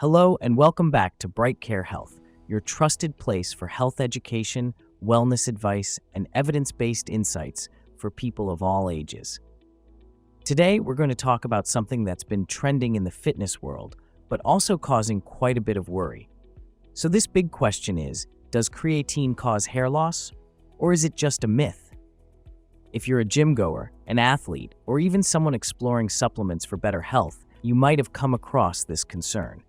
Hello and welcome back to Bright Care Health, your trusted place for health education, wellness advice, and evidence-based insights for people of all ages. Today, we're going to talk about something that's been trending in the fitness world, but also causing quite a bit of worry. So this big question is, does creatine cause hair loss, or is it just a myth? If you're a gym goer, an athlete, or even someone exploring supplements for better health, you might have come across this concern.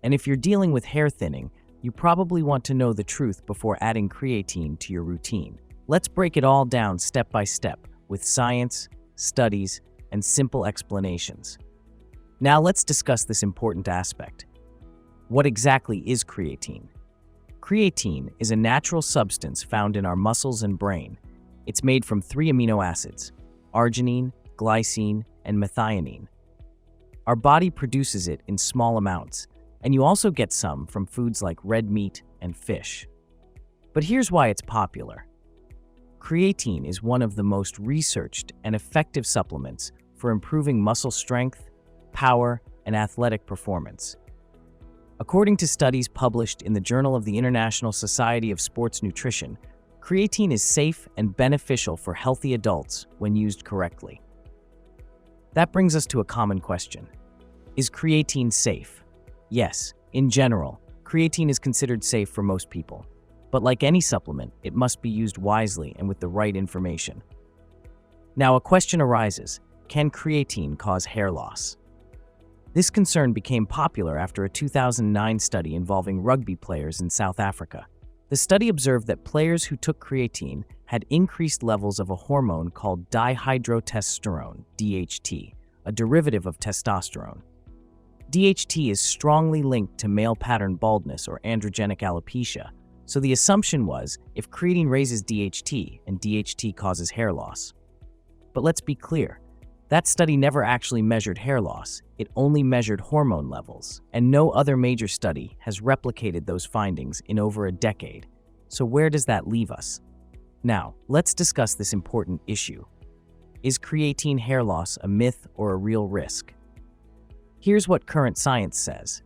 And if you're dealing with hair thinning, you probably want to know the truth before adding creatine to your routine. Let's break it all down step by step with science, studies, and simple explanations. Now let's discuss this important aspect. What exactly is creatine? Creatine is a natural substance found in our muscles and brain. It's made from 3 amino acids: arginine, glycine, and methionine. Our body produces it in small amounts, and you also get some from foods like red meat and fish. But here's why it's popular. Creatine is one of the most researched and effective supplements for improving muscle strength, power, and athletic performance. According to studies published in the Journal of the International Society of Sports Nutrition, creatine is safe and beneficial for healthy adults when used correctly. That brings us to a common question. Is creatine safe? Yes, in general, creatine is considered safe for most people. But like any supplement, it must be used wisely and with the right information. Now, a question arises: can creatine cause hair loss? This concern became popular after a 2009 study involving rugby players in South Africa. The study observed that players who took creatine had increased levels of a hormone called dihydrotestosterone, DHT, a derivative of testosterone. DHT is strongly linked to male pattern baldness or androgenic alopecia, so the assumption was if creatine raises DHT and DHT causes hair loss. But let's be clear, that study never actually measured hair loss, it only measured hormone levels, and no other major study has replicated those findings in over a decade. So where does that leave us? Now, let's discuss this important issue. Is creatine hair loss a myth or a real risk? Here's what current science says.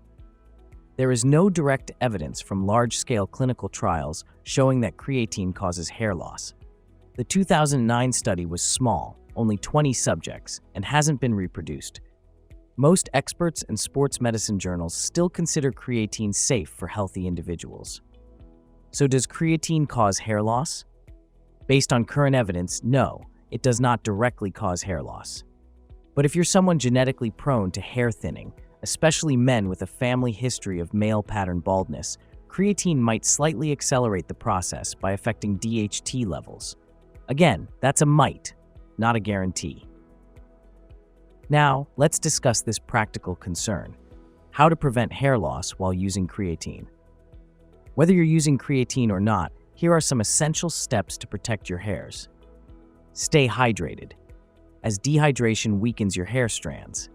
There is no direct evidence from large-scale clinical trials showing that creatine causes hair loss. The 2009 study was small, only 20 subjects, and hasn't been reproduced. Most experts and sports medicine journals still consider creatine safe for healthy individuals. So does creatine cause hair loss? Based on current evidence, no, it does not directly cause hair loss. But if you're someone genetically prone to hair thinning, especially men with a family history of male pattern baldness, creatine might slightly accelerate the process by affecting DHT levels. Again, that's a might, not a guarantee. Now, let's discuss this practical concern: how to prevent hair loss while using creatine. Whether you're using creatine or not, here are some essential steps to protect your hairs. Stay hydrated, as dehydration weakens your hair strands.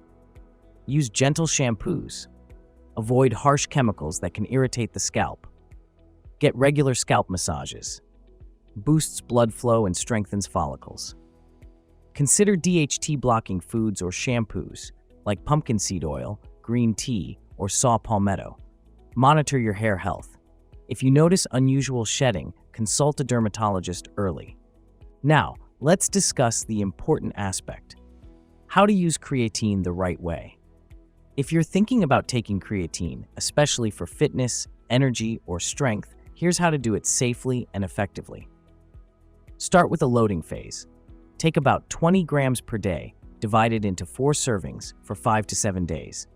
Use gentle shampoos. Avoid harsh chemicals that can irritate the scalp. Get regular scalp massages. Boosts blood flow and strengthens follicles. Consider DHT-blocking foods or shampoos, like pumpkin seed oil, green tea, or saw palmetto. Monitor your hair health. If you notice unusual shedding, consult a dermatologist early. Now, let's discuss the important aspect: how to use creatine the right way. If you're thinking about taking creatine, especially for fitness, energy, or strength, here's how to do it safely and effectively. Start with a loading phase. Take about 20 grams per day, divided into 4 servings for 5 to 7 days.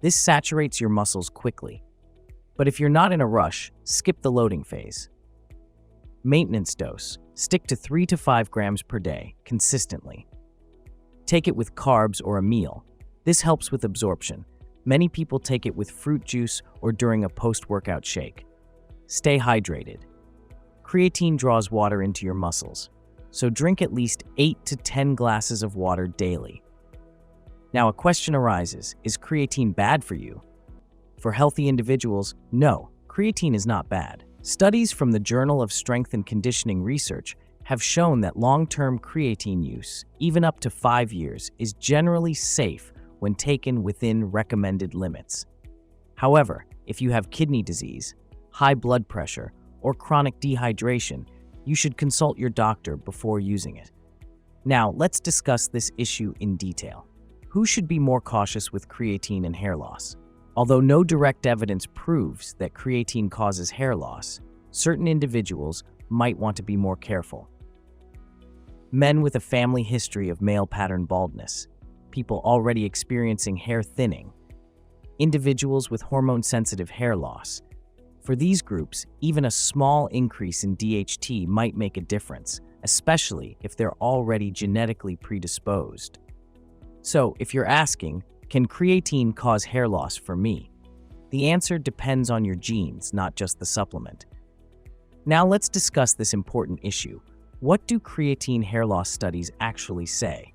This saturates your muscles quickly. But if you're not in a rush, skip the loading phase. Maintenance dose. Stick to 3 to 5 grams per day, consistently. Take it with carbs or a meal. This helps with absorption. Many people take it with fruit juice or during a post-workout shake. Stay hydrated. Creatine draws water into your muscles, so drink at least 8 to 10 glasses of water daily. Now a question arises: is creatine bad for you? For healthy individuals, no, creatine is not bad. Studies from the Journal of Strength and Conditioning Research have shown that long-term creatine use, even up to 5 years, is generally safe when taken within recommended limits. However, if you have kidney disease, high blood pressure, or chronic dehydration, you should consult your doctor before using it. Now, let's discuss this issue in detail. Who should be more cautious with creatine and hair loss? Although no direct evidence proves that creatine causes hair loss, certain individuals might want to be more careful. Men with a family history of male pattern baldness, people already experiencing hair thinning, individuals with hormone-sensitive hair loss. For these groups, even a small increase in DHT might make a difference, especially if they're already genetically predisposed. So, if you're asking, can creatine cause hair loss for me? The answer depends on your genes, not just the supplement. Now let's discuss this important issue. What do creatine hair loss studies actually say?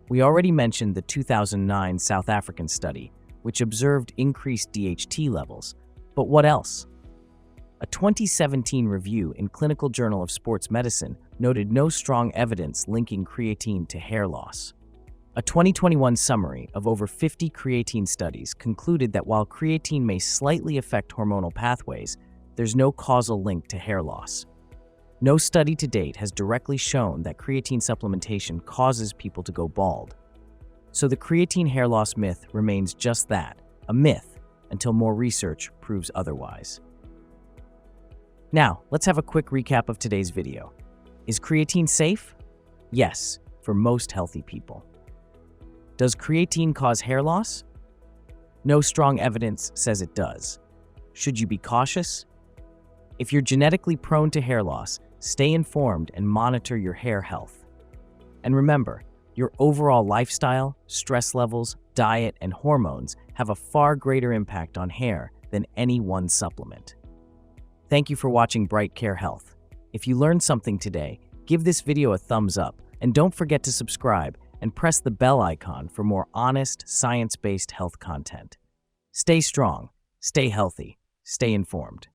We already mentioned the 2009 South African study, which observed increased DHT levels. But what else? A 2017 review in Clinical Journal of Sports Medicine noted no strong evidence linking creatine to hair loss. A 2021 summary of over 50 creatine studies concluded that while creatine may slightly affect hormonal pathways, there's no causal link to hair loss. No study to date has directly shown that creatine supplementation causes people to go bald. So the creatine hair loss myth remains just that, a myth, until more research proves otherwise. Now, let's have a quick recap of today's video. Is creatine safe? Yes, for most healthy people. Does creatine cause hair loss? No strong evidence says it does. Should you be cautious? If you're genetically prone to hair loss, stay informed and monitor your hair health. And remember, your overall lifestyle, stress levels, diet, and hormones have a far greater impact on hair than any one supplement. Thank you for watching Bright Care Health. If you learned something today, give this video a thumbs up and don't forget to subscribe and press the bell icon for more honest, science-based health content. Stay strong, stay healthy, stay informed.